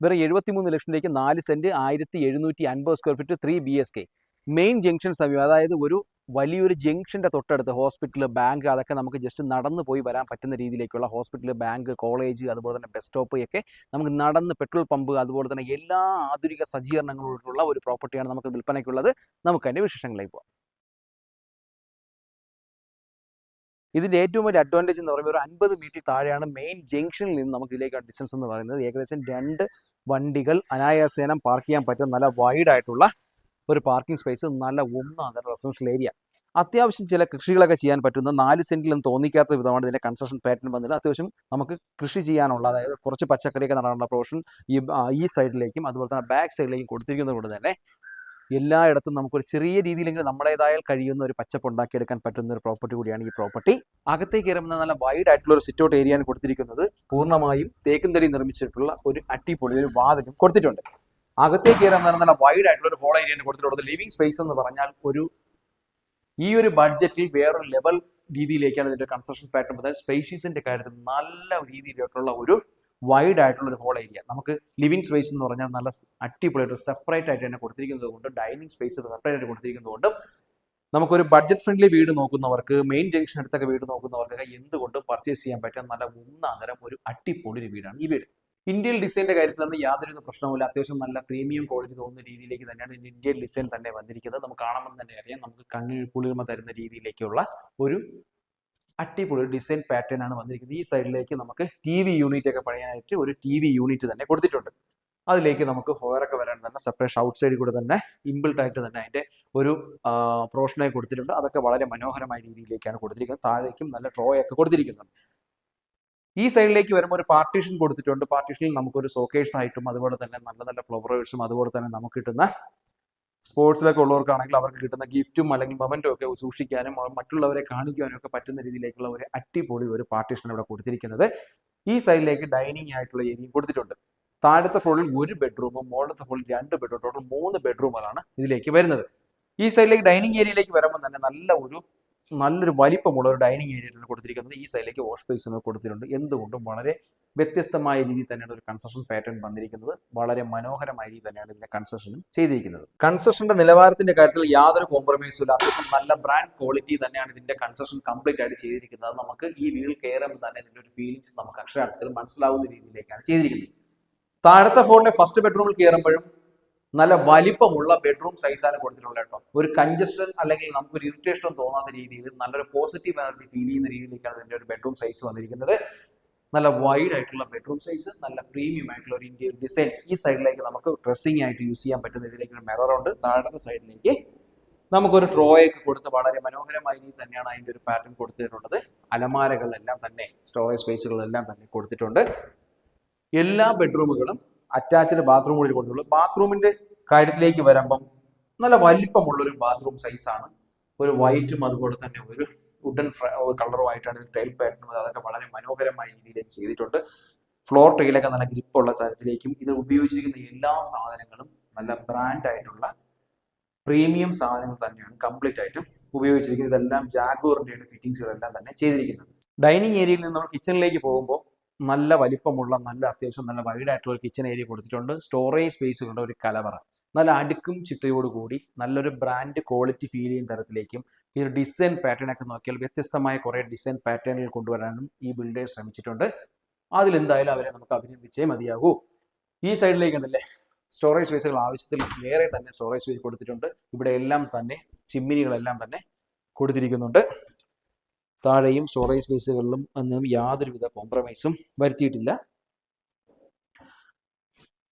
വെറും 73 ലക്ഷം രൂപയ്ക്ക് 4 saint 1750 square feet 3 BSK. Main junction സമീപം, അതായത് ഒരു വലിയൊരു ജംഗ്ഷന്റെ തൊട്ടടുത്ത് ഹോസ്പിറ്റൽ, ബാങ്ക്, അതൊക്കെ നമുക്ക് ജസ്റ്റ് നടന്നു പോയി വരാൻ പറ്റുന്ന രീതിയിലേക്കുള്ള ഹോസ്പിറ്റൽ, ബാങ്ക്, കോളേജ്, അതുപോലെ തന്നെ ബസ് സ്റ്റോപ്പ് ഒക്കെ നമുക്ക് നടന്ന്, പെട്രോൾ പമ്പ്, അതുപോലെ തന്നെ എല്ലാ ആധുനിക സജ്ജീകരണങ്ങളുള്ള ഒരു പ്രോപ്പർട്ടിയാണ് നമുക്ക് വിൽപ്പനയ്ക്കുള്ളത്. നമുക്ക് അതിൻ്റെ വിശേഷങ്ങളിലേക്ക് പോകാം. ഇതിൻ്റെ ഏറ്റവും വലിയ അഡ്വാൻറ്റേജ് എന്ന് പറയുമ്പോൾ ഒരു 50 മീറ്റർ താഴെയാണ് മെയിൻ ജംഗ്ഷനിൽ നിന്ന് നമുക്ക് ഇതിലേക്ക് ഡിസ്റ്റൻസ് എന്ന് പറയുന്നത്. ഏകദേശം 2 വണ്ടികൾ അനായാസേനം പാർക്ക് ചെയ്യാൻ പറ്റും. നല്ല വൈഡ് ആയിട്ടുള്ള ഒരു പാർക്കിംഗ് സ്പേസ്, നല്ല ഒന്നാം റെസിഡൻഷ്യൽ ഏരിയ. അത്യാവശ്യം ചില കൃഷികളൊക്കെ ചെയ്യാൻ പറ്റുന്ന 4 സെന്റിലും തോന്നിക്കാത്ത വിധമാണ് ഇതിൻ്റെ കൺസ്ട്രക്ഷൻ പാറ്റേൺ വന്നത്. അത്യാവശ്യം നമുക്ക് കൃഷി ചെയ്യാനുള്ള, അതായത് കുറച്ച് പച്ചക്കറിയൊക്കെ നടാനുള്ള പ്രൊവിഷൻ ഈ സൈഡിലേക്കും അതുപോലെ തന്നെ ബാക്ക് സൈഡിലേക്കും കൊടുത്തിരിക്കുന്നത് കൊണ്ട് തന്നെ എല്ലായിടത്തും നമുക്കൊരു ചെറിയ രീതിയിലെങ്കിലും നമ്മുടേതായ കഴിയുന്ന ഒരു പച്ചപ്പ് ഉണ്ടാക്കിയെടുക്കാൻ പറ്റുന്ന ഒരു പ്രോപ്പർട്ടി കൂടിയാണ് ഈ പ്രോപ്പർട്ടി. അകത്തേക്ക് കയറുന്ന നല്ല വൈഡ് ആയിട്ടുള്ള ഒരു സിറ്റ് ഔട്ട് ഏരിയയാണ് കൊടുത്തിരിക്കുന്നത്. പൂർണ്ണമായും തേക്കും തടി നിർമ്മിച്ചിട്ടുള്ള ഒരു അടിപൊളി ഒരു വാതിലും കൊടുത്തിട്ടുണ്ട്. അകത്തേക്ക് കയറുന്ന നല്ല വൈഡ് ആയിട്ടുള്ള ഒരു ഹോൾ ഏരിയയാണ് കൊടുത്തിട്ടുള്ളത്. ലിവിംഗ് സ്പേസ് എന്ന് പറഞ്ഞാൽ ഈ ഒരു ബഡ്ജറ്റിൽ വേറൊരു ലെവൽ രീതിയിലേക്കാണ് ഇതിന്റെ കൺസ്ട്രക്ഷൻ പാറ്റേൺ. അതായത് സ്പേഷ്യസിന്റെ കാര്യത്തിൽ നല്ല രീതിയിലുള്ള ഒരു വൈഡ് ആയിട്ടുള്ള ഒരു ഹോൾ ഏരിയ. നമുക്ക് ലിവിംഗ് സ്പേസ് എന്ന് പറഞ്ഞാൽ നല്ല അടിപൊളിയായിട്ട് സെപ്പറേറ്റ് ആയിട്ട് തന്നെ കൊടുത്തിരിക്കുന്നത് കൊണ്ട്, ഡൈനിങ് സ്പേസ് സെപ്പറേറ്റ് ആയിട്ട് കൊടുത്തിരിക്കുന്നത് കൊണ്ട് നമുക്കൊരു ബഡ്ജറ്റ് ഫ്രണ്ട്ലി വീട് നോക്കുന്നവർക്ക്, മെയിൻ ജംഗ്ഷൻ അടുത്തൊക്കെ വീട് നോക്കുന്നവർക്കൊക്കെ എന്തുകൊണ്ടും പർച്ചേസ് ചെയ്യാൻ പറ്റുന്ന നല്ല ഒന്നാന്തരം ഒരു അടിപൊളി ഒരു വീടാണ് ഈ വീട്. ഇന്ത്യൻ ഡിസൈൻ്റെ കാര്യത്തിലൊന്നും യാതൊരു പ്രശ്നവുമില്ല. അത്യാവശ്യം നല്ല പ്രീമിയം ക്വാളിറ്റി തോന്നുന്ന രീതിയിലേക്ക് തന്നെയാണ് ഇന്ത്യൻ ഡിസൈൻ തന്നെ വന്നിരിക്കുന്നത്. നമുക്ക് കാണുമ്പോൾ തന്നെ അറിയാം, നമുക്ക് കണ്ണിന് കുളിർമ തരുന്ന രീതിയിലേക്കുള്ള ഒരു അടിപൊളി ഡിസൈൻ പാറ്റേൺ ആണ് വന്നിരിക്കുന്നത്. ഈ സൈഡിലേക്ക് നമുക്ക് TV യൂണിറ്റ് ഒക്കെ പണിയാനായിട്ട് ഒരു TV യൂണിറ്റ് തന്നെ കൊടുത്തിട്ടുണ്ട്. അതിലേക്ക് നമുക്ക് ഹോയറൊക്കെ വരാൻ തന്നെ സെപ്പറേഷൻ ഔട്ട് സൈഡിൽ കൂടെ തന്നെ ഇൻബിൽട്ട് ആയിട്ട് തന്നെ അതിൻ്റെ ഒരു പ്രൊവിഷനായി കൊടുത്തിട്ടുണ്ട്. അതൊക്കെ വളരെ മനോഹരമായ രീതിയിലേക്കാണ് കൊടുത്തിരിക്കുന്നത്. താഴേക്കും നല്ല ട്രോയൊക്കെ കൊടുത്തിരിക്കുന്നുണ്ട്. ഈ സൈഡിലേക്ക് വരുമ്പോൾ ഒരു പാർട്ടീഷൻ കൊടുത്തിട്ടുണ്ട്. പാർട്ടീഷനിൽ നമുക്കൊരു സോക്കേഴ്സ് ആയിട്ടും അതുപോലെ തന്നെ നല്ല നല്ല ഫ്ലവറേഴ്സും അതുപോലെ തന്നെ നമുക്ക് കിട്ടുന്ന സ്പോർട്സിലൊക്കെ ഉള്ളവർക്കാണെങ്കിൽ അവർക്ക് കിട്ടുന്ന ഗിഫ്റ്റും അല്ലെങ്കിൽ മൊമെന്റും ഒക്കെ സൂക്ഷിക്കാനും മറ്റുള്ളവരെ കാണിക്കാനും ഒക്കെ പറ്റുന്ന രീതിയിലേക്കുള്ള ഒരു അടിപൊളി ഒരു പാർട്ടീഷൻ ഇവിടെ കൊടുത്തിരിക്കുന്നത്. ഈ സൈഡിലേക്ക് ഡൈനിങ് ആയിട്ടുള്ള ഏരിയയും കൊടുത്തിട്ടുണ്ട്. താഴത്തെ ഫ്ലോറിൽ 1 ബെഡ്റൂമും മുകളിലത്തെ ഫ്ലോറിൽ 2 ബെഡ്റൂം, ടോട്ടൽ 3 ബെഡ്റൂമുകളാണ് ഇതിലേക്ക് വരുന്നത്. ഈ സൈഡിലേക്ക് ഡൈനിങ് ഏരിയയിലേക്ക് വരുമ്പോൾ തന്നെ നല്ലൊരു വലിപ്പമുള്ള ഒരു ഡൈനിങ് ഏരിയയാണ് കൊടുത്തിരിക്കുന്നത്. ഈ സൈഡിലേക്ക് വാഷ് സ്പേസ് കൊടുത്തിട്ടുണ്ട്. എന്തുകൊണ്ടും വളരെ വ്യത്യസ്തമായ രീതിയിൽ തന്നെയാണ് ഒരു കൺസ്ട്രക്ഷൻ പാറ്റേൺ വന്നിരിക്കുന്നത്. വളരെ മനോഹരമായ രീതി തന്നെയാണ് ഇതിന്റെ കൺസ്ട്രക്ഷനും ചെയ്തിരിക്കുന്നത്. കൺസ്ട്രക്ഷന്റെ നിലവാരത്തിന്റെ കാര്യത്തിൽ യാതൊരു കോംപ്രമൈസും ഇല്ല. അത്യാവശ്യം നല്ല ബ്രാൻഡ് ക്വാളിറ്റി തന്നെയാണ് ഇതിന്റെ കൺസ്ട്രക്ഷൻ കംപ്ലീറ്റ് ആയിട്ട് ചെയ്തിരിക്കുന്നത്. നമുക്ക് ഈ വീട്ടിൽ കയറുമ്പോൾ തന്നെ ഇതിന്റെ ഒരു ഫീലിംഗ്സ് നമുക്ക് അക്ഷരാർത്ഥത്തിൽ മനസ്സിലാവുന്ന രീതിയിലേക്കാണ് ചെയ്തിരിക്കുന്നത്. താഴത്തെ ഫ്ലോറിന്റെ ഫസ്റ്റ് ബെഡ്റൂമിൽ കയറുമ്പോഴും നല്ല വലിപ്പമുള്ള ബെഡ്റൂം സൈസാണ് കൊടുത്തിട്ടുള്ളത് കേട്ടോ. ഒരു കൺജസ്റ്റൻ അല്ലെങ്കിൽ നമുക്കൊരു ഇറിറ്റേഷൻ തോന്നാത്ത രീതിയിൽ നല്ലൊരു പോസിറ്റീവ് എനർജി ഫീൽ ചെയ്യുന്ന രീതിയിലേക്കാണ് ഇതിന്റെ ഒരു ബെഡ്റൂം സൈസ് വന്നിരിക്കുന്നത്. നല്ല വൈഡ് ആയിട്ടുള്ള ബെഡ്റൂം സൈസ്, നല്ല പ്രീമിയം ആയിട്ടുള്ള ഒരു ഇന്ത്യൻ ഡിസൈൻ. ഈ സൈഡിലേക്ക് നമുക്ക് ഡ്രസ്സിംഗ് ആയിട്ട് യൂസ് ചെയ്യാൻ പറ്റുന്ന രീതിയിലേക്ക് ഒരു മിറർ ഉണ്ട്. താഴത്തെ സൈഡിലേക്ക് നമുക്കൊരു ട്രോയൊക്കെ കൊടുത്ത് വളരെ മനോഹരമായ രീതിയിൽ തന്നെയാണ് അതിൻ്റെ ഒരു പാറ്റേൺ കൊടുത്തിട്ടുള്ളത്. അലമാരകളെല്ലാം തന്നെ, സ്റ്റോറേജ് സ്പേസുകളെല്ലാം തന്നെ കൊടുത്തിട്ടുണ്ട്. എല്ലാ ബെഡ്റൂമുകളും അറ്റാച്ച്ഡ് ബാത്റൂം കൂടി കൊടുത്തിട്ടുള്ളൂ. ബാത്റൂമിന്റെ കാര്യത്തിലേക്ക് വരുമ്പം നല്ല വലിപ്പമുള്ളൊരു ബാത്റൂം സൈസാണ്. ഒരു വൈറ്റും അതുപോലെ തന്നെ ഒരു വുഡൻ കളറുമായിട്ടാണ് ടൈൽ പാറ്റേൺ. അതൊക്കെ വളരെ മനോഹരമായ രീതിയിലേക്ക് ചെയ്തിട്ടുണ്ട്. ഫ്ലോർ ടൈലൊക്കെ നല്ല ഗ്രിപ്പുള്ള തരത്തിലേക്കും ഇത് ഉപയോഗിച്ചിരിക്കുന്ന എല്ലാ സാധനങ്ങളും നല്ല ബ്രാൻഡ് ആയിട്ടുള്ള പ്രീമിയം സാധനങ്ങൾ തന്നെയാണ് കംപ്ലീറ്റ് ആയിട്ടും ഉപയോഗിച്ചിരിക്കുന്നത്. ഇതെല്ലാം ജാഗോറിന്റെ ഫിറ്റിംഗ്സുകളെല്ലാം തന്നെ ചെയ്തിരിക്കുന്നത്. ഡൈനിങ് ഏരിയയിൽ നിന്ന് നമ്മൾ കിച്ചണിലേക്ക് പോകുമ്പോൾ നല്ല വലിപ്പമുള്ള അത്യാവശ്യം നല്ല വൈഡ് ആയിട്ടുള്ള ഒരു കിച്ചൺ ഏരിയ കൊടുത്തിട്ടുണ്ട്. സ്റ്റോറേജ് സ്പേസുകളുടെ ഒരു കലവറ, നല്ല അടുക്കും ചിട്ടയോട് കൂടി നല്ലൊരു ബ്രാൻഡ് ക്വാളിറ്റി ഫീൽ ചെയ്യുന്ന തരത്തിലേക്കും ഈ ഒരു ഡിസൈൻ പാറ്റേൺ ഒക്കെ നോക്കിയാൽ വ്യത്യസ്തമായ കുറേ ഡിസൈൻ പാറ്റേണുകൾ കൊണ്ടുവരാനും ഈ ബിൽഡേഴ്സ് ശ്രമിച്ചിട്ടുണ്ട്. അതിലെന്തായാലും അവരെ നമുക്ക് അഭിനന്ദിച്ചേ മതിയാകൂ. ഈ സൈഡിലേക്ക് ഉണ്ടല്ലേ സ്റ്റോറേജ് സ്പേസുകൾ ആവശ്യത്തിൽ ഏറെ തന്നെ സ്റ്റോറേജ് സ്പേസ് കൊടുത്തിട്ടുണ്ട്. ഇവിടെ എല്ലാം തന്നെ ചിമ്മിനികളെല്ലാം തന്നെ കൊടുത്തിരിക്കുന്നുണ്ട്. താഴെയും സ്റ്റോറേജ് സ്പേസുകളിലും ഒന്നും യാതൊരുവിധ കോംപ്രമൈസും വരുത്തിയിട്ടില്ല.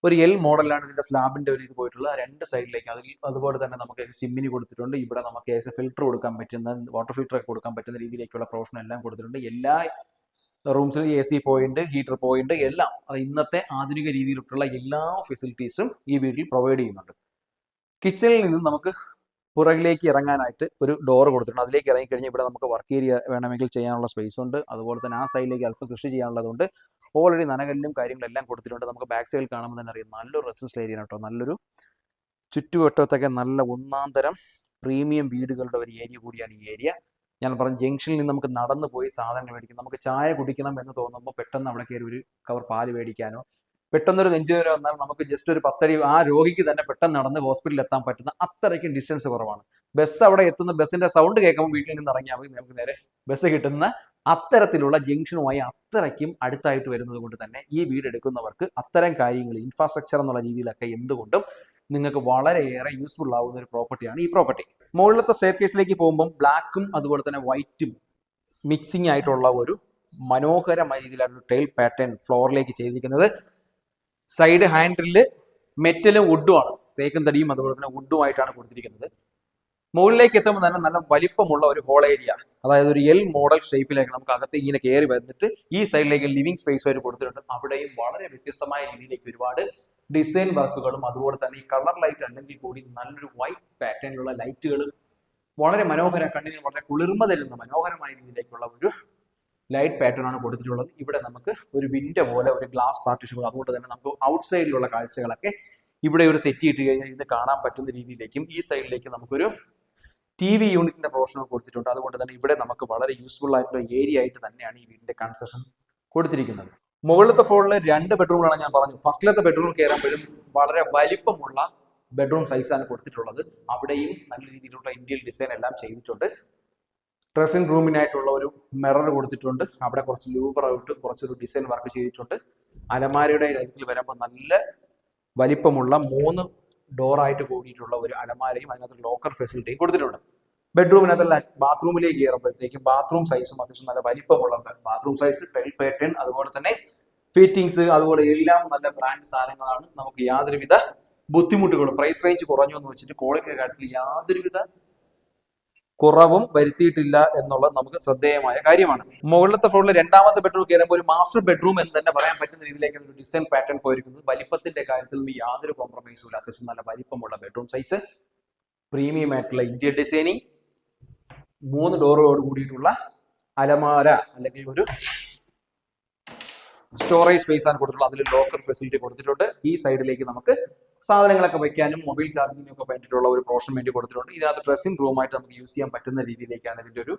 ഒരു L മോഡലാണ് ഇതിന്റെ സ്ലാബിന്റെ ഒരു ഇത് പോയിട്ടുള്ള 2 സൈഡിലേക്ക്. അതുപോലെ തന്നെ നമുക്ക് ചിമ്മിനി കൊടുത്തിട്ടുണ്ട്. ഇവിടെ നമുക്ക് ഫിൽറ്റർ കൊടുക്കാൻ പറ്റുന്ന, വാട്ടർ ഫിൽറ്റർ ഒക്കെ കൊടുക്കാൻ പറ്റുന്ന രീതിയിലേക്കുള്ള പ്രൊവിഷൻ എല്ലാം കൊടുത്തിട്ടുണ്ട്. എല്ലാ റൂംസിലും AC പോയിന്റ്, ഹീറ്റർ പോയിന്റ് എല്ലാം ഇന്നത്തെ ആധുനിക രീതിയിലുള്ള എല്ലാ ഫെസിലിറ്റീസും ഈ വീട്ടിൽ പ്രൊവൈഡ് ചെയ്യുന്നുണ്ട്. കിച്ചണിൽ നിന്ന് നമുക്ക് പുറകിലേക്ക് ഇറങ്ങാനായിട്ട് ഒരു ഡോർ കൊടുത്തിട്ടുണ്ട്. അതിലേക്ക് ഇറങ്ങിക്കഴിഞ്ഞാൽ ഇവിടെ നമുക്ക് വർക്ക് ഏരിയ വേണമെങ്കിൽ ചെയ്യാനുള്ള സ്പേസ് ഉണ്ട്. അതുപോലെ തന്നെ ആ സൈഡിലേക്ക് അല്പം കൃഷി ചെയ്യാനുള്ളതുകൊണ്ട് ഓൾറെഡി നനകല്ലും കാര്യങ്ങളെല്ലാം കൊടുത്തിട്ടുണ്ട്. നമുക്ക് ബാക്ക് സൈഡിൽ കാണുമ്പോൾ തന്നെ അറിയാം നല്ലൊരു റെസിഡൻഷ്യൽ ഏരിയ കേട്ടോ. നല്ലൊരു ചുറ്റുവട്ടത്തൊക്കെ നല്ല ഒന്നാന്തരം പ്രീമിയം വീടുകളുടെ ഒരു ഏരിയ കൂടിയാണ് ഈ ഏരിയ. ഞാൻ പറഞ്ഞ ജംഗ്ഷനിൽ നിന്ന് നമുക്ക് നടന്നു പോയി സാധനങ്ങൾ മേടിക്കും. നമുക്ക് ചായ കുടിക്കണം എന്ന് തോന്നുമ്പോൾ പെട്ടെന്ന് അവിടെ കയറി ഒരു കവർ പാല് മേടിക്കാനോ പെട്ടെന്നൊരു നെഞ്ചുവേദന വന്നാൽ നമുക്ക് ജസ്റ്റ് ഒരു 10 അടി ആ രോഗിക്ക് തന്നെ പെട്ടെന്ന് നടന്ന് ഹോസ്പിറ്റലിൽ എത്താൻ പറ്റുന്ന അത്രയ്ക്കും ഡിസ്റ്റൻസ് കുറവാണ്. ബസ് അവിടെ എത്തുന്ന ബസ്സിന്റെ സൗണ്ട് കേൾക്കുമ്പോൾ വീട്ടിൽ നിന്ന് ഇറങ്ങിയാൽ മതി, നമുക്ക് നേരെ ബസ് കിട്ടുന്ന അത്തരത്തിലുള്ള ജംഗ്ഷനുമായി അത്രയ്ക്കും അടുത്തായിട്ട് വരുന്നത് കൊണ്ട് തന്നെ ഈ വീട് എടുക്കുന്നവർക്ക് അത്തരം കാര്യങ്ങൾ ഇൻഫ്രാസ്ട്രക്ചർ എന്നുള്ള രീതിയിലൊക്കെ എന്തുകൊണ്ടും നിങ്ങൾക്ക് വളരെയേറെ യൂസ്ഫുൾ ആവുന്ന ഒരു പ്രോപ്പർട്ടിയാണ് ഈ പ്രോപ്പർട്ടി. മുകളിലത്തെ സ്റ്റെയർകേസിലേക്ക് പോകുമ്പോൾ ബ്ലാക്കും അതുപോലെ തന്നെ വൈറ്റും മിക്സിംഗ് ആയിട്ടുള്ള ഒരു മനോഹരമായ രീതിയിലാണ് ടൈൽ പാറ്റേൺ ഫ്ലോറിലേക്ക് ചെയ്തിരിക്കുന്നത്. സൈഡ് ഹാൻഡിലില് മെറ്റലും വുഡുമാണ്, തേക്കും തടിയും അതുപോലെ തന്നെ വുഡുമായിട്ടാണ് കൊടുത്തിരിക്കുന്നത്. മുകളിലേക്ക് എത്തുമ്പോൾ തന്നെ നല്ല വലിപ്പമുള്ള ഒരു ഹോൾ ഏരിയ, അതായത് ഒരു എൽ മോഡൽ ഷേപ്പിലേക്ക് നമുക്ക് അകത്ത് ഇങ്ങനെ കയറി വന്നിട്ട് ഈ സൈഡിലേക്ക് ലിവിംഗ് സ്പേസ് ആയിട്ട് കൊടുത്തിട്ടുണ്ട്. അവിടെയും വളരെ വ്യത്യസ്തമായ രീതിയിലേക്ക് ഒരുപാട് ഡിസൈൻ വർക്കുകളും അതുപോലെ തന്നെ ഈ കളർ ലൈറ്റ് അല്ലെങ്കിൽ കൂടി നല്ലൊരു വൈറ്റ് പാറ്റേണിലുള്ള ലൈറ്റുകളും വളരെ മനോഹര, കണ്ണിന് വളരെ കുളിർമ തരുന്ന മനോഹരമായ രീതിയിലേക്കുള്ള ഒരു ലൈറ്റ് പാറ്റേൺ ആണ് കൊടുത്തിട്ടുള്ളത്. ഇവിടെ നമുക്ക് ഒരു വിൻഡോ പോലെ ഒരു ഗ്ലാസ് പാർട്ടീഷൻ, അതുകൊണ്ട് തന്നെ നമുക്ക് ഔട്ട് സൈഡിലുള്ള കാഴ്ചകളൊക്കെ ഇവിടെ ഒരു സെറ്റ് ഇട്ട് കഴിഞ്ഞാൽ ഇത് കാണാൻ പറ്റുന്ന രീതിയിലേക്കും ഈ സൈഡിലേക്ക് നമുക്കൊരു TV യൂണിറ്റിന്റെ പ്രൊവിഷൻ കൊടുത്തിട്ടുണ്ട്. അതുകൊണ്ട് തന്നെ ഇവിടെ നമുക്ക് വളരെ യൂസ്ഫുൾ ആയിട്ടുള്ള ഏരിയ ആയിട്ട് തന്നെയാണ് ഈ വീടിന്റെ കൺസ്ട്രക്ഷൻ കൊടുത്തിരിക്കുന്നത്. മുകളിലത്തെ ഫ്ലോറിൽ 2 ബെഡ്റൂമുകളാണ് ഞാൻ പറഞ്ഞു. ഫസ്റ്റിലത്തെ ബെഡ്റൂം കയറുമ്പോഴും വളരെ വലിപ്പമുള്ള ബെഡ്റൂം സൈസാണ് കൊടുത്തിട്ടുള്ളത്. അവിടെയും നല്ല രീതിയിലുള്ള ഇന്ത്യൻ ഡിസൈൻ എല്ലാം ചെയ്തിട്ടുണ്ട്. ഡ്രസ്സിംഗ് റൂമിനായിട്ടുള്ള ഒരു മിറർ കൊടുത്തിട്ടുണ്ട്. അവിടെ കുറച്ച് ലൂബർ ആയിട്ട് കുറച്ചൊരു ഡിസൈൻ വർക്ക് ചെയ്തിട്ടുണ്ട്. അലമാരയുടെ കാര്യത്തിൽ വരുമ്പോൾ നല്ല വലിപ്പമുള്ള 3 ഡോറായിട്ട് കൂടിയിട്ടുള്ള ഒരു അലമാരയും അതിനകത്ത് ലോക്കർ ഫെസിലിറ്റിയും കൊടുത്തിട്ടുണ്ട്. ബെഡ്റൂമിനകത്തുള്ള ബാത്റൂമിലേക്ക് കയറുമ്പോഴത്തേക്കും ബാത്റൂം സൈസും അത്യാവശ്യം നല്ല വലിപ്പമുള്ള ബാത്റൂം സൈസ്, ടൈൽ പാറ്റേൺ, അതുപോലെ തന്നെ ഫിറ്റിംഗ്സ്, അതുപോലെ എല്ലാം നല്ല ബ്രാൻഡ് സാധനങ്ങളാണ്. നമുക്ക് യാതൊരുവിധ ബുദ്ധിമുട്ടുകളും, പ്രൈസ് റേഞ്ച് കുറഞ്ഞു എന്ന് വെച്ചിട്ട് ക്വാളിറ്റിയുടെ കാര്യത്തിൽ യാതൊരുവിധ കുറവും വരുത്തിയിട്ടില്ല എന്നുള്ളത് നമുക്ക് ശ്രദ്ധേയമായ കാര്യമാണ്. മുകളിലത്തെ ഫ്ലോറിൽ 2ാമത്തെ ബെഡ്റൂം കയറുമ്പോൾ ഒരു മാസ്റ്റർ ബെഡ്റൂം എന്ന് തന്നെ പറയാൻ പറ്റുന്ന രീതിയിലേക്കാണ് ഒരു ഡിസൈൻ പാറ്റേൺ പോയിരിക്കുന്നത്. വലിപ്പത്തിന്റെ കാര്യത്തിൽ നിന്ന് യാതൊരു കോംപ്രമൈസും ഇല്ല. അത്യാവശ്യം നല്ല വലിപ്പമുള്ള ബെഡ്റൂം സൈസ്, പ്രീമിയം ആയിട്ടുള്ള ഇന്ത്യൻ ഡിസൈനിങ്, 3 ഡോറോട് കൂടിയിട്ടുള്ള അലമാര അല്ലെങ്കിൽ ഒരു സ്റ്റോറേജ് സ്പേസ് ആണ് കൊടുത്തിട്ടുള്ളത്. അതിൽ ലോക്കർ ഫെസിലിറ്റി കൊടുത്തിട്ടുണ്ട്. ഈ സൈഡിലേക്ക് നമുക്ക് സാധനങ്ങളൊക്കെ വെക്കാനും മൊബൈൽ ചാർജിങ്ങിനും ഒക്കെ വേണ്ടിയിട്ടുള്ള ഒരു പോർഷൻ വേണ്ടി കൊടുത്തിട്ടുണ്ട്. ഇതിനകത്ത് ഡ്രസ്സിംഗ് റൂമായിട്ട് നമുക്ക് യൂസ് ചെയ്യാൻ പറ്റുന്ന രീതിയിലേക്കാണ് ഇതിന്റെ ഒരു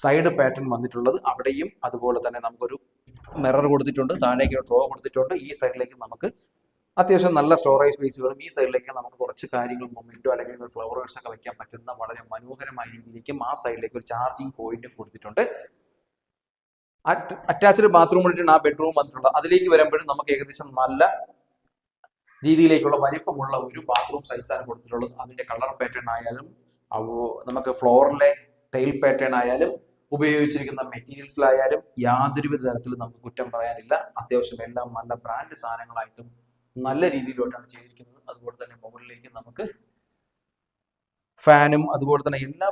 സൈഡ് പാറ്റേൺ വന്നിട്ടുള്ളത്. അവിടെയും അതുപോലെ തന്നെ നമുക്കൊരു മിറർ കൊടുത്തിട്ടുണ്ട്, താഴേക്ക് ഒരു ഡ്രോ കൊടുത്തിട്ടുണ്ട്. ഈ സൈഡിലേക്ക് നമുക്ക് അത്യാവശ്യം നല്ല സ്റ്റോറേജ് സ്പേസുകളും ഈ സൈഡിലേക്ക് നമുക്ക് കുറച്ച് കാര്യങ്ങൾ മൊമെന്റോ അല്ലെങ്കിൽ ഫ്ലവേഴ്സ് ഒക്കെ വെക്കാൻ പറ്റുന്ന വളരെ മനോഹരമായ രീതിയിലേക്കും ആ സൈഡിലേക്ക് ഒരു ചാർജിങ് പോയിന്റ് കൊടുത്തിട്ടുണ്ട്. അറ്റാച്ച്ഡ് ബാത്റൂം കൂടിയിട്ടാണ് ആ ബെഡ്റൂം വന്നിട്ടുള്ളത്. അതിലേക്ക് വരുമ്പോഴും നമുക്ക് ഏകദേശം നല്ല രീതിയിലേക്കുള്ള വലിപ്പമുള്ള ഒരു ബാത്റൂം സൈസാണ് കൊടുത്തിട്ടുള്ളത്. അതിന്റെ കളർ പാറ്റേൺ ആയാലും നമുക്ക് ഫ്ലോറിലെ ടൈൽ പാറ്റേൺ ആയാലും ഉപയോഗിച്ചിരിക്കുന്ന മെറ്റീരിയൽസിലായാലും യാതൊരുവിധ തരത്തിലും നമുക്ക് കുറ്റം പറയാനില്ല. അത്യാവശ്യം എല്ലാം നല്ല ബ്രാൻഡ് സാധനങ്ങളായിട്ടും നല്ല രീതിയിലോട്ടാണ് ചെയ്തിരിക്കുന്നത്. അതുപോലെ തന്നെ മുകളിലേക്ക് നമുക്ക് ഫാനും അതുപോലെ തന്നെ എല്ലാ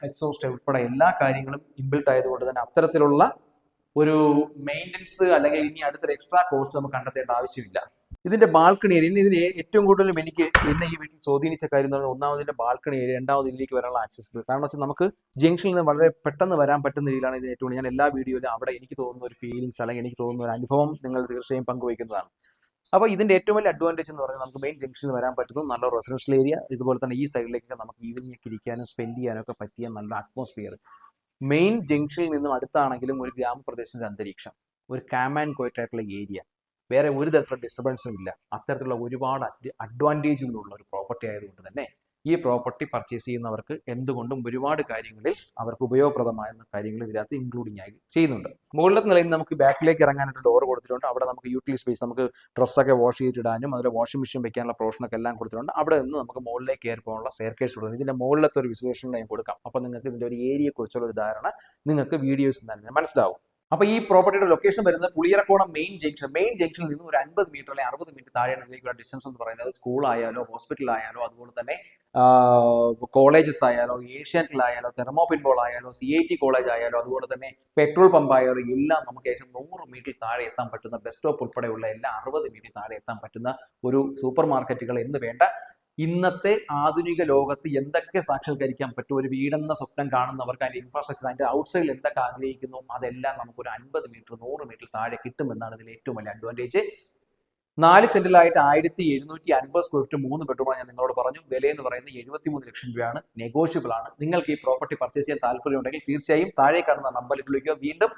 എക്സോസ്റ്റ് ഉൾപ്പെടെ എല്ലാ കാര്യങ്ങളും ഇൻബിൽട്ട് ആയതുകൊണ്ട് തന്നെ അത്തരത്തിലുള്ള ഒരു മെയിൻ്റനൻസ് അല്ലെങ്കിൽ ഇനി അടുത്തൊരു എക്സ്ട്രാ കോസ്റ്റ് നമുക്ക് കണ്ടെത്തേണ്ട ആവശ്യമില്ല. ഇതിന്റെ ബാൽക്കണി ഏരിയ, ഇതിന് ഏറ്റവും കൂടുതലും എന്നെ ഈ വീട്ടിൽ സ്വാധീനിച്ച കാര്യം എന്ന് പറഞ്ഞാൽ ഒന്നാമതിന്റെ ബാൽക്കണി ഏരിയ, രണ്ടാമത് ഇതിലേക്ക് വരാനുള്ള ആക്സസിബിലിറ്റി. കാരണം വെച്ചാൽ നമുക്ക് ജംഗ്ഷനിൽ നിന്ന് വളരെ പെട്ടെന്ന് വരാൻ പറ്റുന്ന രീതിയിലാണ് ഇതിന് ഏറ്റവും ഞാൻ എല്ലാ വീഡിയോയിലും അവിടെ എനിക്ക് തോന്നുന്ന ഒരു ഫീലിങ്സ് അല്ലെങ്കിൽ എനിക്ക് തോന്നുന്ന ഒരു അനുഭവം നിങ്ങൾ തീർച്ചയായും പങ്കുവയ്ക്കുന്നതാണ്. അപ്പോൾ ഇതിന്റെ ഏറ്റവും വലിയ അഡ്വാൻറ്റേജ് എന്ന് പറയുന്നത് നമുക്ക് മെയിൻ ജംഗ്ഷനിൽ വരാൻ പറ്റുന്നു, നല്ല റെസിഡൻഷ്യൽ ഏരിയ, ഇതുപോലെ തന്നെ ഈ സൈഡിലേക്ക് നമുക്ക് ഈവനിങ് ഒക്കെ ഇരിക്കാനും സ്പെൻഡ് ചെയ്യാനും ഒക്കെ പറ്റിയ നല്ല അറ്റ്മോസ്ഫിയർ. മെയിൻ ജംഗ്ഷനിൽ നിന്നും അടുത്താണെങ്കിലും ഒരു ഗ്രാമപ്രദേശത്തിന്റെ അന്തരീക്ഷം, ഒരു കാം ആൻഡ് ക്വയറ്റ് ആയിട്ടുള്ള ഏരിയ, വേറെ ഒരു തരത്തിലുള്ള ഡിസ്റ്റർബൻസും ഇല്ല. അത്തരത്തിലുള്ള ഒരുപാട് അഡ്വാൻറ്റേജുകളുള്ള ഒരു പ്രോപ്പർട്ടി ആയതുകൊണ്ട് തന്നെ ഈ പ്രോപ്പർട്ടി പർച്ചേസ് ചെയ്യുന്നവർക്ക് എന്തുകൊണ്ടും ഒരുപാട് കാര്യങ്ങളിൽ അവർക്ക് ഉപയോഗപ്രദമായ കാര്യങ്ങൾ ഇതിനകത്ത് ഇൻക്ലൂഡിംഗ് ആയി ചെയ്യുന്നുണ്ട്. മുകളിലത്തെ നിലയിൽ നമുക്ക് ബാക്കിലേക്ക് ഇറങ്ങാനായിട്ട് ഡോർ കൊടുത്തിട്ടുണ്ട്. അവിടെ നമുക്ക് യൂട്ടിലിറ്റി സ്പേസ്, നമുക്ക് ഡ്രസ്സൊക്കെ വാഷ് ചെയ്തിടാനും അതുപോലെ വാഷിംഗ് മെഷീൻ വെക്കാനുള്ള പ്രൊവിഷനൊക്കെ എല്ലാം കൊടുത്തിട്ടുണ്ട്. അവിടെ നിന്ന് നമുക്ക് മുകളിലേക്ക് കയറി പോകാനുള്ള സ്റ്റെയർകേസ് കൊടുക്കുന്നത്. ഇതിന്റെ മുകളിലത്തെ ഒരു വിസുവേഷൻ ഞാൻ കൊടുക്കാം. അപ്പോൾ നിങ്ങൾക്ക് ഇതിന്റെ ഒരു ഏരിയയെ കുറിച്ചുള്ള ഒരു ധാരണ നിങ്ങൾക്ക് വീഡിയോസിൽ തന്നെ മനസ്സിലാവും. അപ്പൊ ഈ പ്രോപ്പർട്ടിയുടെ ലൊക്കേഷൻ വരുന്നത് പുളിയറക്കോണം മെയിൻ ജംഗ്ഷനിൽ നിന്ന് ഒരു 50 മീറ്റർ അല്ലെങ്കിൽ 60 മീറ്റർ താഴെയാണ് ഇതിലേക്കുള്ള ഡിസ്റ്റൻസ് എന്ന് പറയുന്നത്. സ്കൂൾ ആയാലോ ഹോസ്പിറ്റൽ ആയാലോ അതുപോലെ തന്നെ കോളേജസ് ആയാലോ ഏഷ്യാനെറ്റിലായാലോ തെർമോപിൻബോൾ ആയാലോ CIT കോളേജ് ആയാലോ അതുപോലെ തന്നെ പെട്രോൾ പമ്പ് ആയാലോ എല്ലാം നമുക്ക് ഏകദേശം 100 മീറ്റർ താഴെ എത്താൻ പറ്റുന്ന, ബസ് സ്റ്റോപ്പ് ഉൾപ്പെടെയുള്ള എല്ലാ 60 മീറ്റർ താഴെ എത്താൻ പറ്റുന്ന ഒരു സൂപ്പർ മാർക്കറ്റുകൾ എന്ന് വേണ്ട ഇന്നത്തെ ആധുനിക ലോകത്ത് എന്തൊക്കെ സാക്ഷാത്കരിക്കാൻ പറ്റും, ഒരു വീടെന്ന സ്വപ്നം കാണുന്നവർക്ക് അതിന്റെ ഇൻഫ്രാസ്ട്രക്ചർ, അതിന്റെ ഔട്ട്സൈഡിൽ എന്തൊക്കെ ആഗ്രഹിക്കുന്നു അതെല്ലാം നമുക്ക് ഒരു 50 മീറ്റർ 100 മീറ്റർ താഴെ കിട്ടുമെന്നാണ് ഇതിൽ ഏറ്റവും വലിയ അഡ്വാൻറ്റേജ്. 4 സെന്റിലായിട്ട് 1750 സ്ക്വയർ ഫീറ്റ് 3 ബെഡ്റൂമാണ് ഞാൻ നിങ്ങളോട് പറഞ്ഞു. വില എന്ന് പറയുന്നത് 73 ലക്ഷം രൂപയാണ്, നെഗോഷ്യബിൾ ആണ്. നിങ്ങൾക്ക് ഈ പ്രോപ്പർട്ടി പർച്ചേസ് ചെയ്യാൻ താല്പര്യമുണ്ടെങ്കിൽ തീർച്ചയായും താഴെ കാണുന്ന നമ്പറിൽ വിളിക്കുക. വീണ്ടും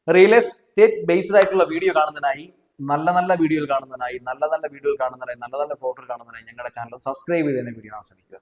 റിയൽ എസ്റ്റേറ്റ് ബേസ്ഡ് ആയിട്ടുള്ള വീഡിയോ കാണുന്നതിനായി നല്ല നല്ല വീഡിയോകൾ കാണുന്നതിനായി നല്ല നല്ല ഫോട്ടോകൾ കാണുന്നതിനായി ഞങ്ങളുടെ ചാനൽ സബ്സ്ക്രൈബ് ചെയ്ത് തന്നെ വീഡിയോ കാണാൻ ശ്രമിക്കുക.